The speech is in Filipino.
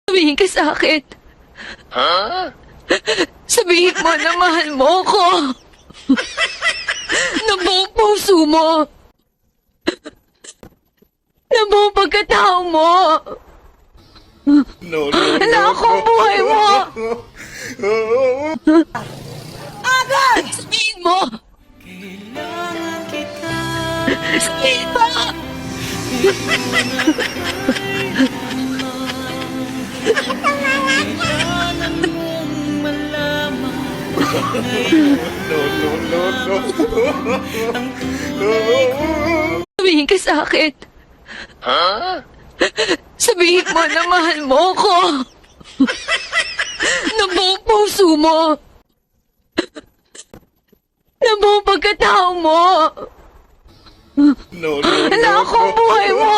Sabihin ka sa akin. Sabihin mo na mahal mo ako. Na buong puso mo. Na buong pagkatao mo. Wala akong buhay mo. Sabihin mo. Sabihin mo. Sabihin ka sa akin. Sabihin mo na mahal mo ako. Na buong puso mo. Na buong pagkatao mo. Wala akong buhay mo.